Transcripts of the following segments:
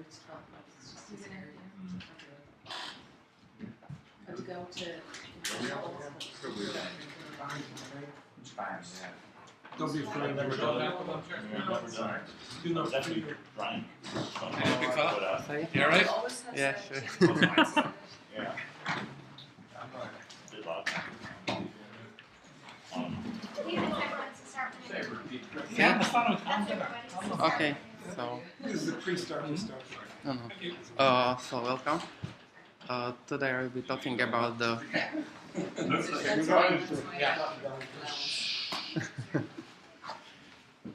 To go to Don't be afraid. Do not fear. Big fella? You alright? Yeah, sure. Yeah. Good luck. Okay, so This is a pre-start to start. so welcome. Today I will be talking about the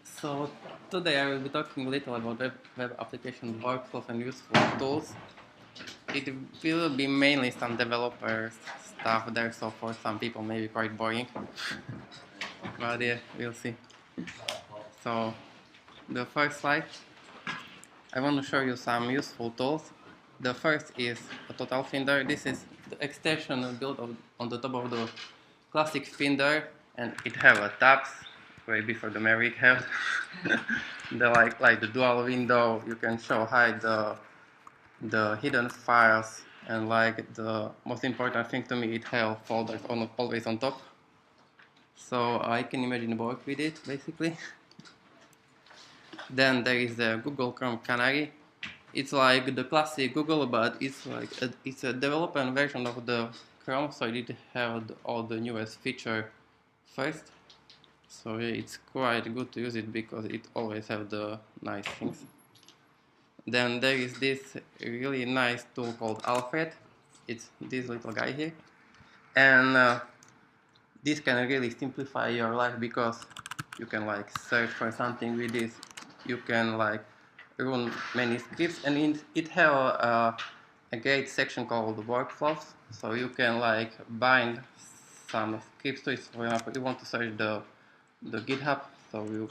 so today I will be talking a little about web application workflows and useful tools. It will be mainly some developer stuff there, so for some people maybe quite boring. But yeah, we'll see. So the first slide, I want to show you some useful tools. The first is a total Finder. This is the extension built on the top of the classic Finder, and it has a tabs way before the Maverick had. The like the dual window. You can hide the hidden files, and like the most important thing to me, it has folders always on top. So I can imagine work with it basically. Then there is the Google Chrome Canary. It's like the classic Google, but it's like it's a development version of the Chrome, so it has all the newest feature first. So yeah, it's quite good to use it because it always has the nice things. Then there is this really nice tool called Alfred. It's this little guy here, and this can really simplify your life because you can like search for something with this. You can like run many scripts, and it has a great section called workflows, so you can like bind some scripts to it. For example, you want to search the GitHub, so you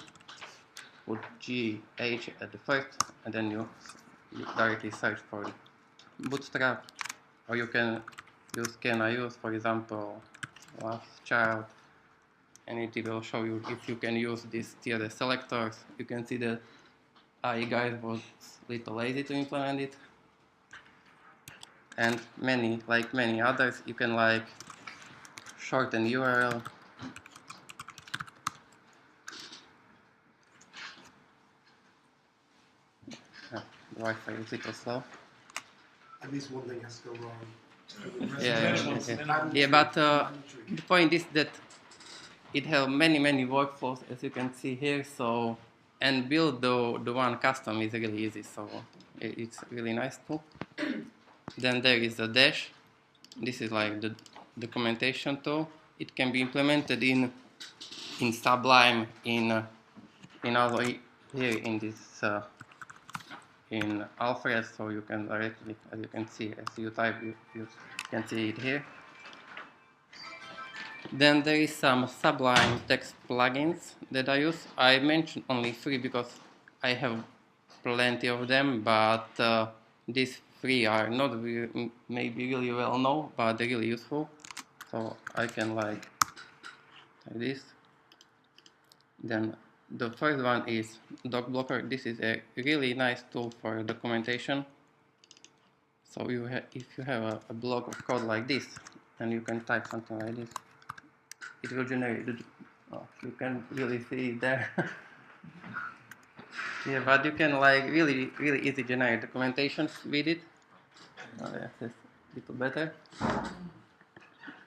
put GH at the first, and then you directly search for Bootstrap, or you can use can I use, for example, last child, and it will show you if you can use these tier selectors. You can see that I guys was a little lazy to implement it, and many others. You can like shorten URL. The Wi-Fi is a little slow. At least one thing has to go wrong. Yeah, but the point is that it has many workflows, as you can see here. So, and build the one custom is really easy. So it's really nice tool. Then there is a dash. This is like the documentation tool. It can be implemented in Sublime, in also here in this in Alfred. So you can directly, as you can see, as you type, you can see it here. Then there is some Sublime text plugins that I use. I mentioned only 3 because I have plenty of them, but these 3 are not maybe really well known, but they're really useful. So I can like this. Then the first one is Doc Blocker. This is a really nice tool for documentation. So if you have a block of code like this, and you can type something like this, it will generate. You can really see it there. Yeah, but you can like really easy generate documentation with it. Yeah, that's a little better.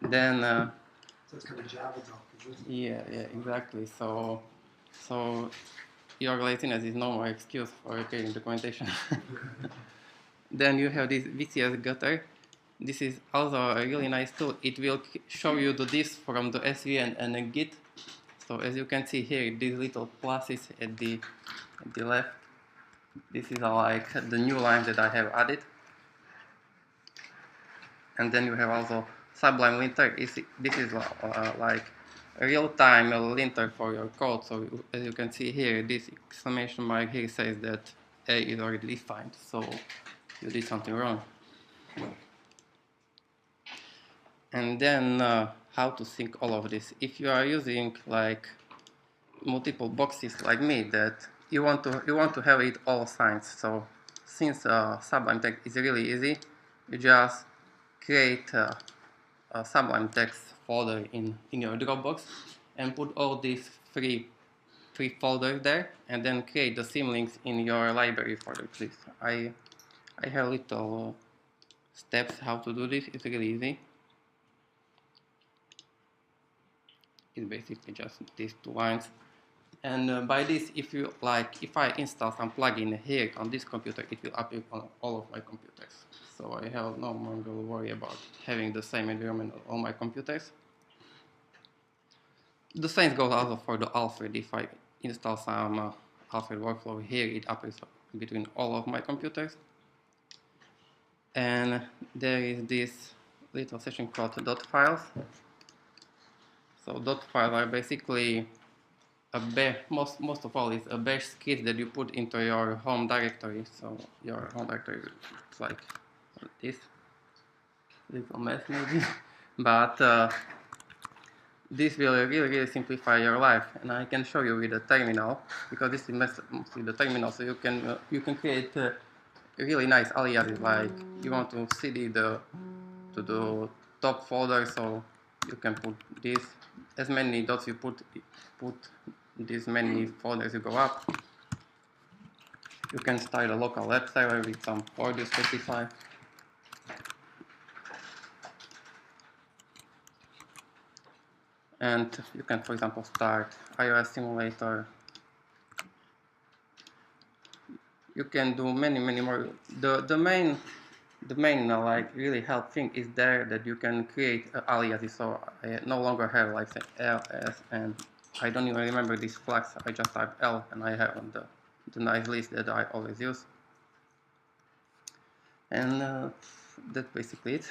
Then So it's kind of Java doc, is it? yeah, exactly. So your laziness is no more excuse for creating documentation. Then you have this VCS gutter. This is also a really nice tool. It will show you the diff from the SVN and the Git. So as you can see here, these little pluses at the left. This is like the new line that I have added. And then you have also Sublime linter. This is like a real-time linter for your code. So as you can see here, this exclamation mark here says that A is already defined. So you did something wrong. And then how to sync all of this. If you are using like multiple boxes like me, that you want to have it all signed. So since Sublime Text is really easy, you just create a Sublime Text folder in your Dropbox and put all these three folders there, and then create the symlinks in your library folder, please. I have little steps how to do this. It's really easy. It's basically just these two lines. And by this, if I install some plugin here on this computer, it will appear on all of my computers. So I have no longer worry about having the same environment on all my computers. The same goes also for the Alfred. If I install some Alfred workflow here, it appears between all of my computers. And there is this little section called dot files. So dot files are basically most of all is a bash script that you put into your home directory. So your home directory looks like this little mess maybe, but this will really simplify your life. And I can show you with the terminal, because this is mostly the terminal. So you can create really nice aliases, like you want to cd to the top folder, so you can put this as many dots you put this many folders you go up. You can start a local web server with some port you specify. And you can, for example, start iOS simulator. You can do many more. The main like really help thing is there that you can create aliases. So I no longer have like say ls, and I don't even remember these flags. I just type L and I have the nice list that I always use. And that's basically it.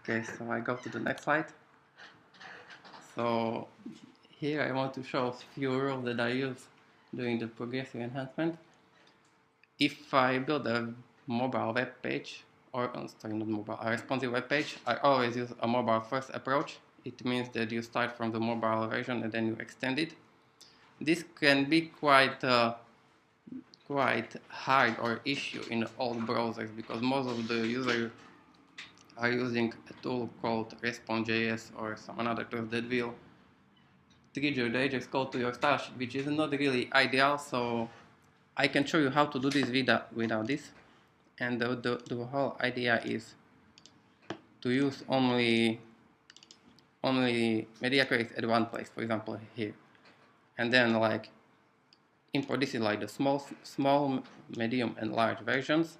Okay, so I go to the next slide. So here I want to show a few rules that I use during the progressive enhancement. If I build a mobile web page, or sorry, not mobile, a responsive web page, I always use a mobile first approach. It means that you start from the mobile version and then you extend it. This can be quite hard or issue in old browsers, because most of the users are using a tool called Response.js or some another tool that will trigger the Ajax code to your style sheet, which is not really ideal. So I can show you how to do this without this. And the whole idea is to use only media queries at one place, for example here, and then like import. This is like the small, medium, and large versions.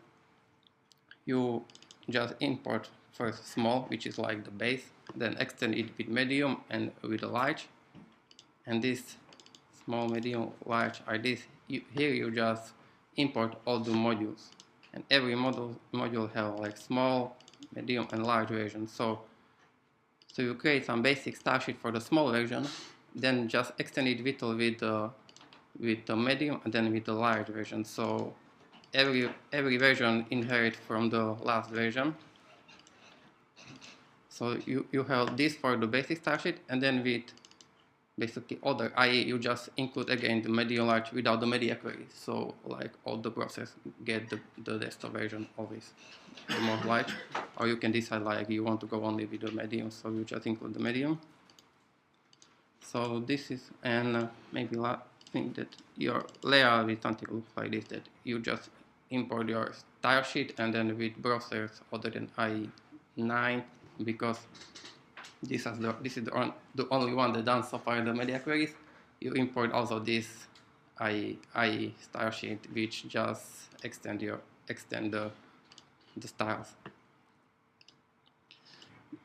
You just import first small, which is like the base, then extend it with medium and with a large. And this small, medium, large are this. Here you just import all the modules, and every module have like small, medium, and large version. So you create some basic style sheet for the small version, then just extend it with the medium and then with the large version. So every version inherits from the last version. So you have this for the basic style sheet, and then with basically other IE, you just include again the medium large without the media query. So like all the process get the desktop version always the most large, or you can decide like you want to go only with the medium, so you just include the medium. So this is, and maybe last thing, that your layout will something look like this, that you just import your style sheet, and then with browsers other than IE9, because this is the only one that done so far the media queries, you import also this IE style sheet, which just extend the styles.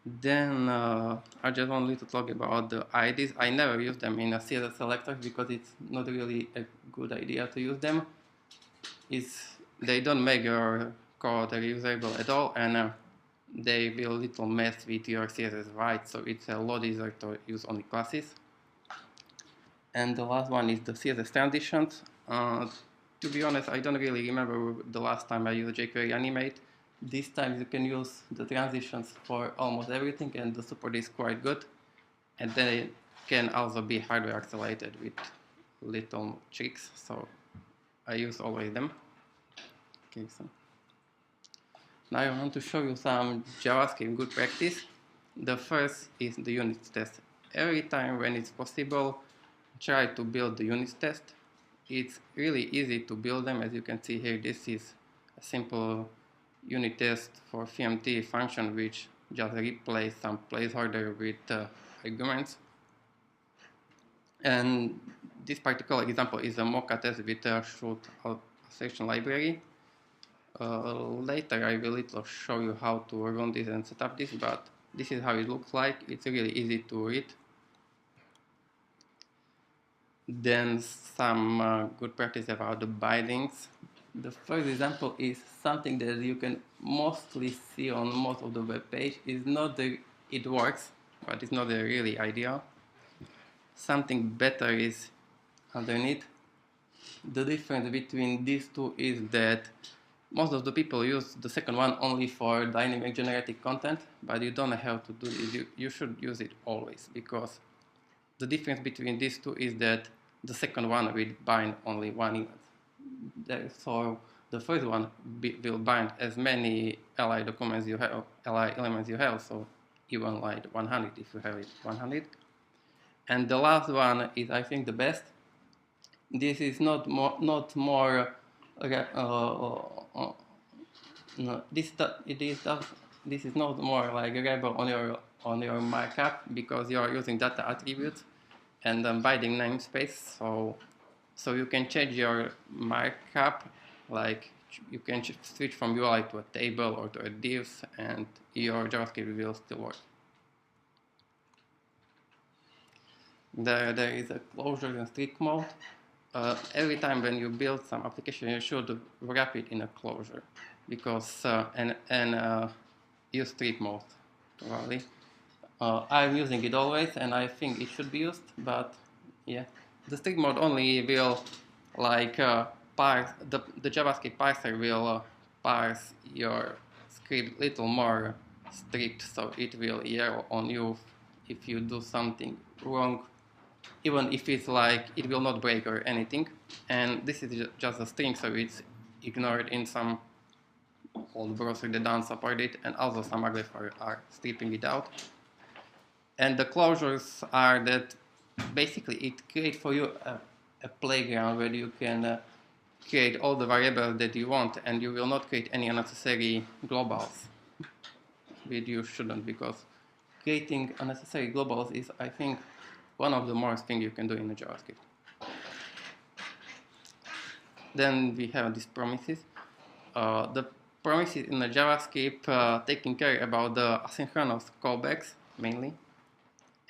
Then I just wanted to talk about the IDs. I never use them in a CSS selector because it's not really a good idea to use them. They don't make your code reusable at all, and they will little mess with your CSS right, so it's a lot easier to use only classes. And the last one is the CSS transitions. To be honest, I don't really remember the last time I used jQuery animate. This time you can use the transitions for almost everything, and the support is quite good. And they can also be hardware accelerated with little tricks, so I use always them. Okay, so now I want to show you some JavaScript good practice. The first is the unit test. Every time when it's possible, try to build the unit test. It's really easy to build them. As you can see here, this is a simple unit test for FMT function which just replace some placeholder with arguments. And this particular example is a Mocha test with a shoot section library. Later I will show you how to run this and set up this, but this is how it looks like. It's really easy to read. Then some good practice about the bindings. The first example is something that you can mostly see on most of the web page. It works, but it's not really ideal. Something better is underneath. The difference between these two is that most of the people use the second one only for dynamic generated content, but you don't have to do this. You should use it always, because the difference between these two is that the second one will bind only one event. So the first one will bind as many li documents you have, li elements you have, so even like 100 if you have it 100. And the last one is, I think, the best. This is not more no, this is not more like reliable on your markup, because you are using data attributes and binding namespace. So you can change your markup, like you can switch from UI to a table or to a divs, and your JavaScript will still work. There is a closure and strict mode. Every time when you build some application, you should wrap it in a closure, because use strict mode probably. I'm using it always, and I think it should be used. But yeah, the strict mode only will parse the JavaScript parser will parse your script little more strict, so it will yell on you if you do something wrong, even if it's like it will not break or anything. And this is just a string, so it's ignored in some old browser that don't support it, and also some uglifiers are stripping it out. And the closures are that basically it creates for you a playground where you can create all the variables that you want, and you will not create any unnecessary globals, which you shouldn't, because creating unnecessary globals is, I think, one of the worst things you can do in a JavaScript. Then we have these promises. The promises in the JavaScript taking care about the asynchronous callbacks mainly,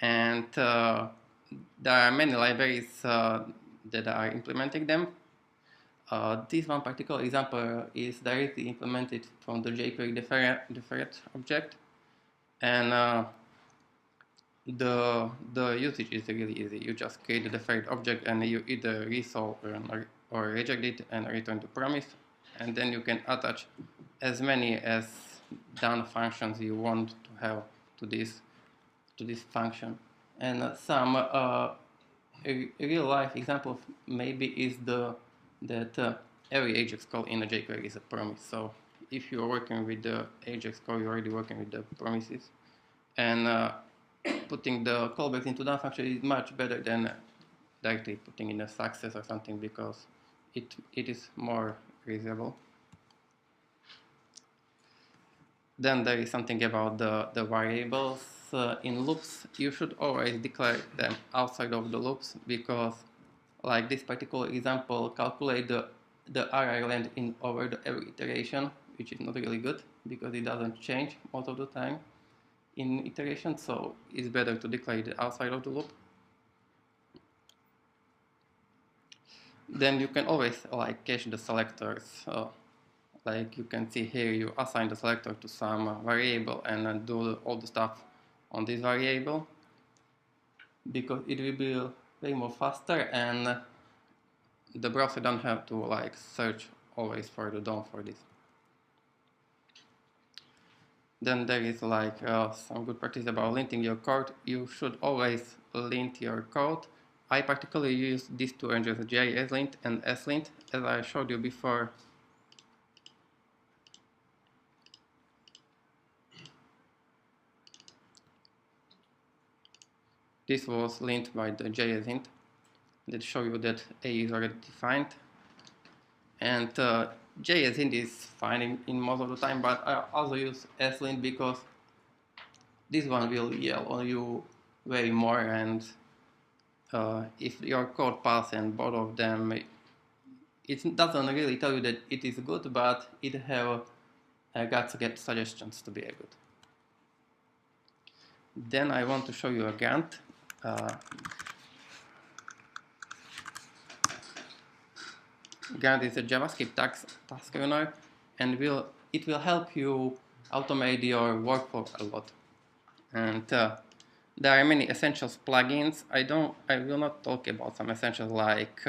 and there are many libraries that are implementing them. This one particular example is directly implemented from the jQuery deferred object, and the usage is really easy. You just create the deferred object, and you either resolve or reject it and return the promise, and then you can attach as many as done functions you want to have to this function. And some real life example maybe is that every Ajax call in a jQuery is a promise. So if you are working with the Ajax call, you're already working with the promises, and putting the callbacks into that function is much better than directly putting in a success or something, because it is more reasonable. Then there is something about the variables. In loops, you should always declare them outside of the loops, because like this particular example calculate the array length in over every iteration, which is not really good because it doesn't change most of the time in iteration, so it's better to declare it outside of the loop. Then you can always like cache the selectors. Like you can see here, you assign the selector to some variable and do all the stuff on this variable, because it will be way more faster, and the browser don't have to like search always for the DOM for this. Then there is like some good practice about linting your code. You should always lint your code. I particularly use these two engines, JSLint and SLint. As I showed you before, this was linked by the JS hint that show you that A is already defined. And JS hint is fine in most of the time, but I also use slint because this one will yell on you way more, and if your code pass and both of them, it doesn't really tell you that it is good, but it have got to get suggestions to be good. Then I want to show you a Gantt. Gantt is a JavaScript task runner, and it will help you automate your workflow a lot. And there are many essentials plugins. I will not talk about some essentials like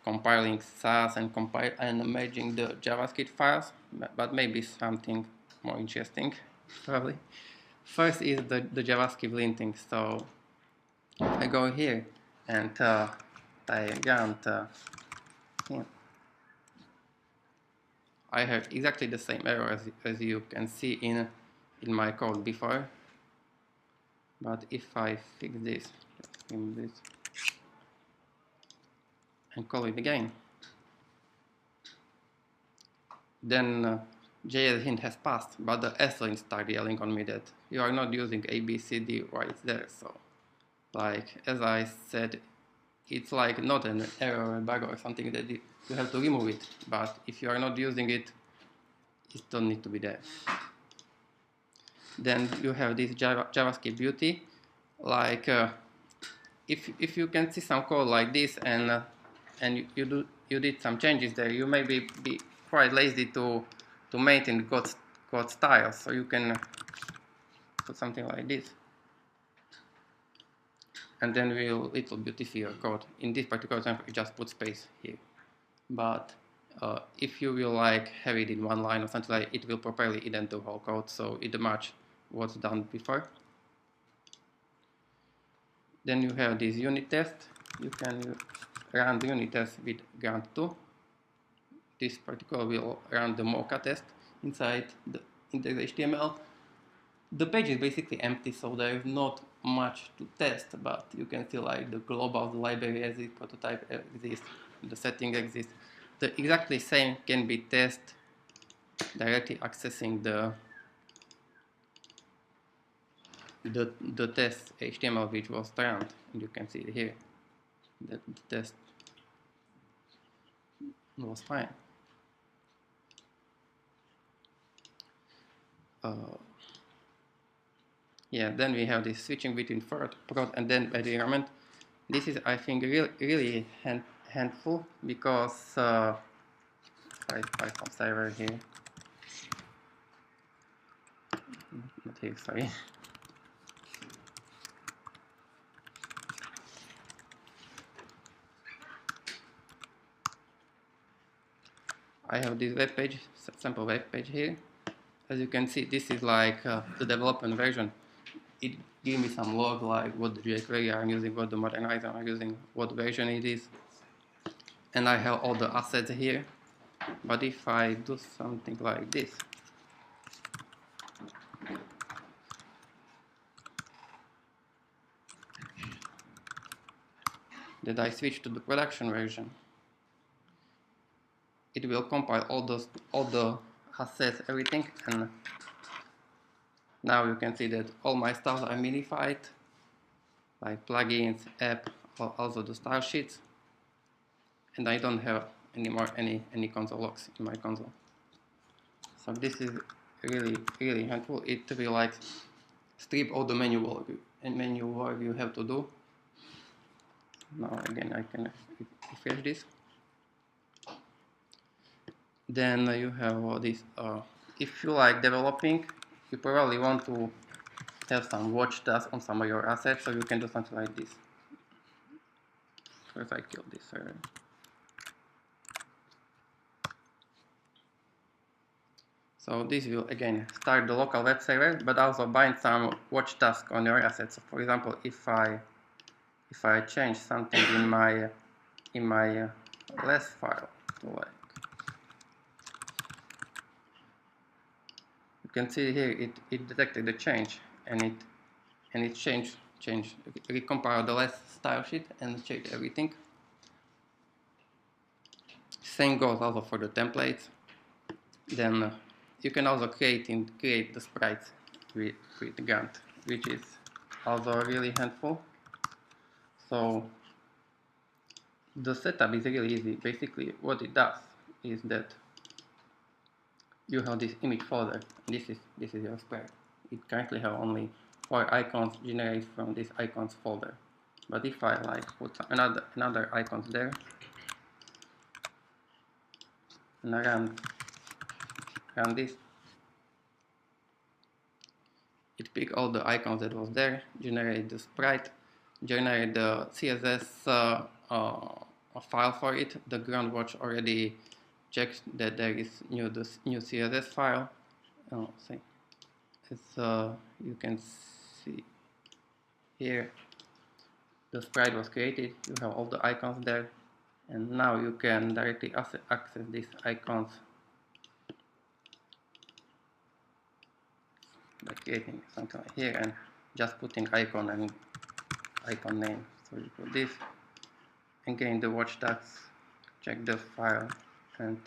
compiling SAS and merging the JavaScript files, but maybe something more interesting, probably. First is the JavaScript linting. So I go here and type Gantt. Yeah. I have exactly the same error as you can see in my code before. But if I fix this, just remove this, and call it again, then JS hint has passed, but the slint started yelling on me that you are not using ABCD right there. So, like as I said, it's like not an error or a bug or something that you have to remove it. But if you are not using it, it don't need to be there. Then you have this JavaScript beauty. Like if you can see some code like this and you did some changes there, you may be quite lazy to maintain code style, so you can put something like this, and then we'll little beautify your code. In this particular example, you just put space here, but if you will like have it in one line or something like, it will properly indent the whole code, so it match what's done before. Then you have this unit test. You can run the unit test with Gantt 2. This particular will run the Mocha test inside the index.html. The page is basically empty, so there is not much to test, but you can see like the global, the library exists, prototype exists, the setting exists. The exactly same can be tested directly accessing the test HTML which was run, and you can see it here that the test was fine. Yeah, then we have this switching between prod and then environment. This is, I think, really handful because I Python server here, not here, sorry. I have this web page, sample web page here. As you can see, this is like the development version. It gives me some log, like what the jQuery I'm using, what the modernizer I'm using, what version it is. And I have all the assets here. But if I do something like this, that I switch to the production version, it will compile all the assets, everything, and now you can see that all my styles are minified, like plugins, app, also the style sheets, and I don't have anymore any console logs in my console. So this is really helpful. It will like strip all the manual work you have to do. Now again I can refresh this. Then you have all this. If you like developing, you probably want to have some watch tasks on some of your assets, so you can do something like this. First I kill this server. So this will again start the local web server, but also bind some watch task on your assets. So for example, if I change something in my less file, like, you can see here it detected the change, and it changed recompile the last style sheet and change everything. Same goes also for the templates. Then you can also create the sprites with Gantt, which is also really helpful. So the setup is really easy. Basically, what it does is that you have this image folder. This is your sprite. It currently have only 4 icons generated from this icons folder. But if I like put another icons there and I run this, it pick all the icons that was there, generate the sprite, generate the CSS file for it. The groundwatch already checks that there is new CSS file. See, it's you can see here the sprite was created. You have all the icons there, and now you can directly access these icons by creating something like here and just putting icon and icon name. So you put this, again the watch tags, check the file, and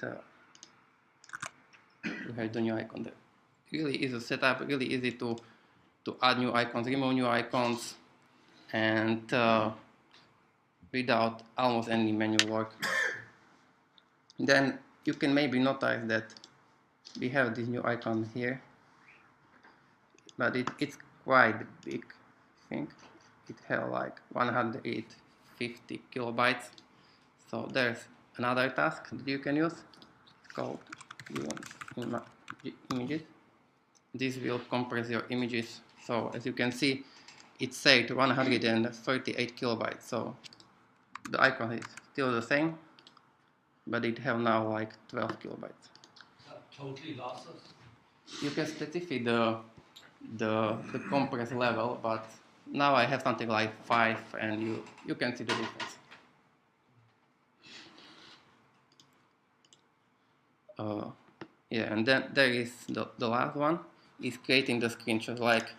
you have the new icon there. Really easy setup, really easy to add new icons, remove new icons, and without almost any manual work. Then you can maybe notice that we have this new icon here, but it's quite big. I think it has like 150 kilobytes. So there's another task that you can use. It's called images. This will compress your images. So as you can see, it saved 138 kilobytes. So the icon is still the same, but it have now like 12 kilobytes. Is that totally lossless? You can specify the compress level, but now I have something like 5, and you can see the difference. Yeah, and then there is the last one is creating the screenshots. Like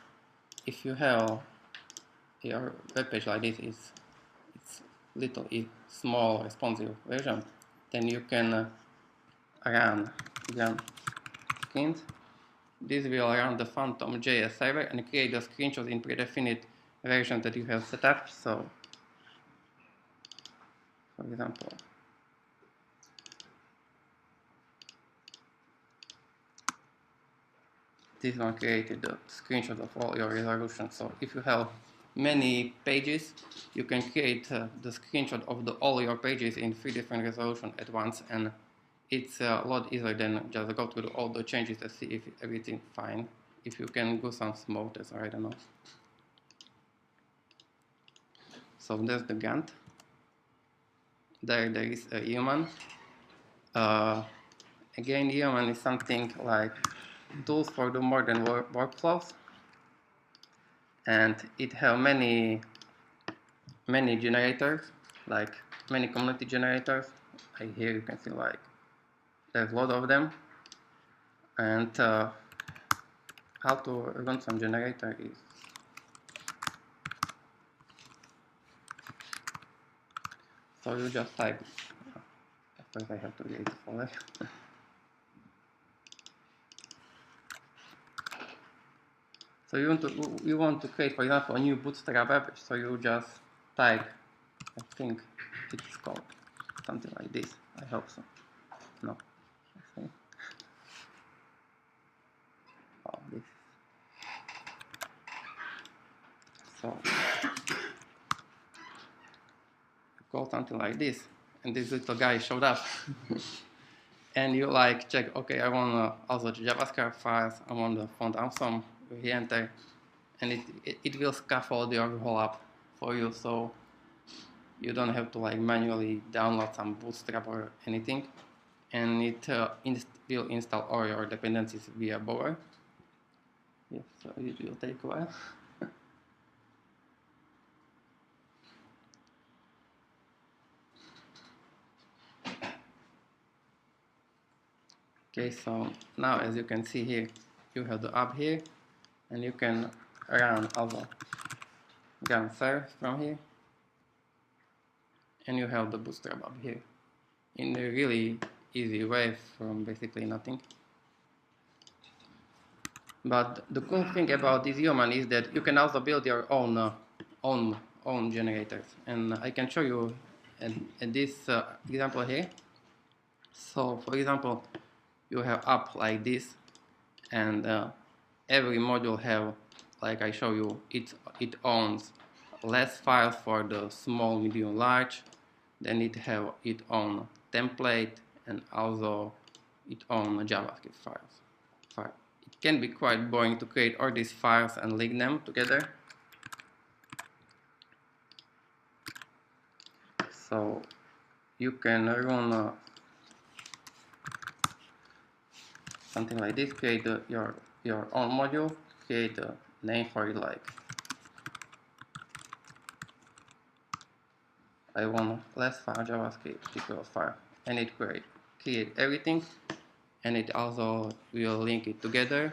if you have your web page like this, it's little small responsive version, then you can run screens. This will run the Phantom.js server and create the screenshots in predefined version that you have set up. So, for example, this one created the screenshot of all your resolutions. So if you have many pages, you can create the screenshot of all your pages in 3 different resolutions at once, and it's a lot easier than just go through all the changes to see if everything's fine. If you can do some small tests, or I don't know. So there's the Gantt. There is a human. Again, human is something like tools for the modern workflows, and it have many generators, like many community generators. Like here you can see like there's a lot of them, and how to run some generator is so you just type. First I have to create a folder. So you want to create, for example, a new Bootstrap app. So you just type, I think it's called something like this. I hope so. No. I think. Oh, this. So you call something like this, and this little guy showed up. And you like check, okay, I want also the JavaScript files, I want the font awesome, you enter, and it will scaffold your whole app for you, so you don't have to like manually download some Bootstrap or anything, and it will install all your dependencies via Bower. Yes, so it will take a while. Okay, so now as you can see here, you have the app here, and you can run also ground serve from here, and you have the bootstrap up here in a really easy way from basically nothing. But the cool thing about this human is that you can also build your own generators, and I can show you in this example here. So, for example, you have app like this, and every module have, like I show you, it owns less files for the small, medium, large. Then it have its own template and also its own JavaScript files. It can be quite boring to create all these files and link them together. So you can run something like this, create your own module, create a name for it, like I want less file JavaScript equal file, and it create everything, and it also will link it together.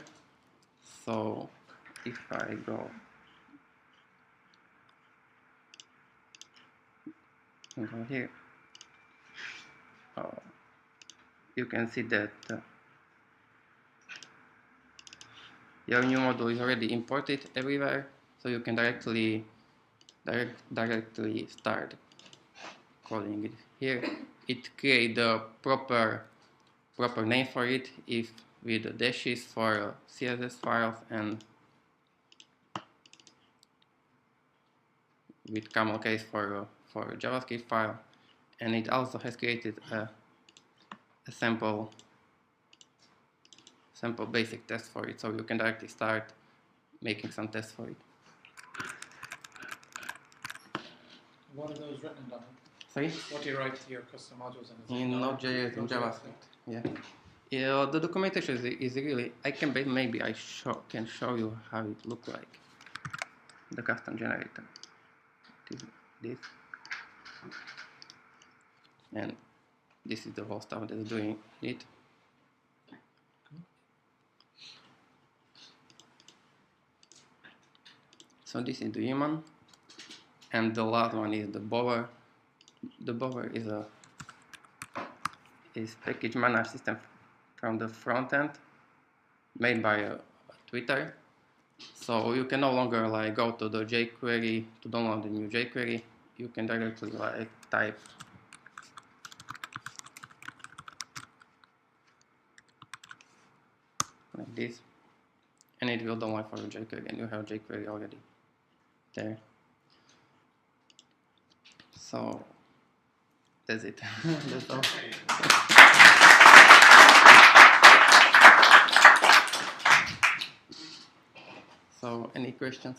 So if I go here, you can see that your new module is already imported everywhere, so you can directly start coding it here. It creates the proper name for it, if with the dashes for CSS files and with camel case for JavaScript file, and it also has created a sample basic test for it, so you can directly start making some tests for it. What are those written in? Sorry? What do you write to your custom modules in? In Node.js and JavaScript. Yeah, the documentation is really, I can maybe I can show you how it looks like, the custom generator. This, and this is the whole stuff that's doing it. So this is the human, and the last one is the bower. The bower is package management system from the front end, made by Twitter. So you can no longer like go to the jQuery to download the new jQuery. You can directly like type like this, and it will download for the jQuery, and you have jQuery already there. So that's it. That's all. So any questions?